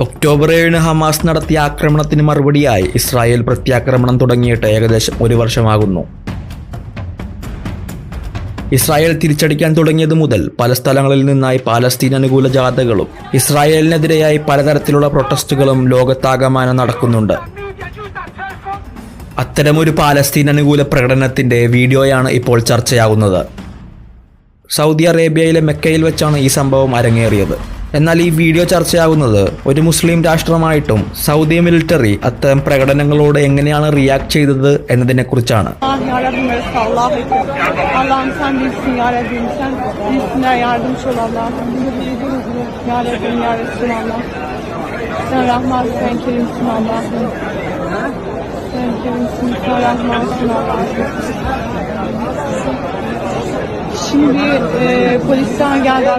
October 7 Hamas നടത്തിയ ആക്രമണത്തിന് മറുപടിയായി ഇസ്രായേൽ പ്രത്യാക്രമണം തുടങ്ങിയിട്ട് ഏകദേശം 1 വർഷമാകുന്നു. ഇസ്രായേൽ തിരിച്ചടിക്കാൻ തുടങ്ങിയത് മുതൽ പല സ്ഥലങ്ങളിൽ നിന്നായി പാലസ്തീൻ അനുകൂല ജാഥകളും ഇസ്രായേലിനെതിരെയായി പലതരത്തിലുള്ള പ്രൊട്ടസ്റ്റുകളും ലോകത്താകമാനം നടക്കുന്നുണ്ട്. അത്തരമൊരു പാലസ്തീൻ അനുകൂല പ്രകടനത്തിന്റെ വീഡിയോയാണ് ഇപ്പോൾ ചർച്ചയാകുന്നത്. സൗദി അറേബ്യയിലെ മെക്കയിൽ വെച്ചാണ് ഈ സംഭവം അരങ്ങേറിയത്. എന്നാൽ ഈ വീഡിയോ ചർച്ചയാകുന്നത് ഒരു മുസ്ലിം രാഷ്ട്രമായിട്ടും സൗദി മിലിറ്ററി അത്തരം പ്രകടനങ്ങളോട് എങ്ങനെയാണ് റിയാക്ട് ചെയ്തത് എന്നതിനെക്കുറിച്ചാണ്. Şimdi polisten geldi.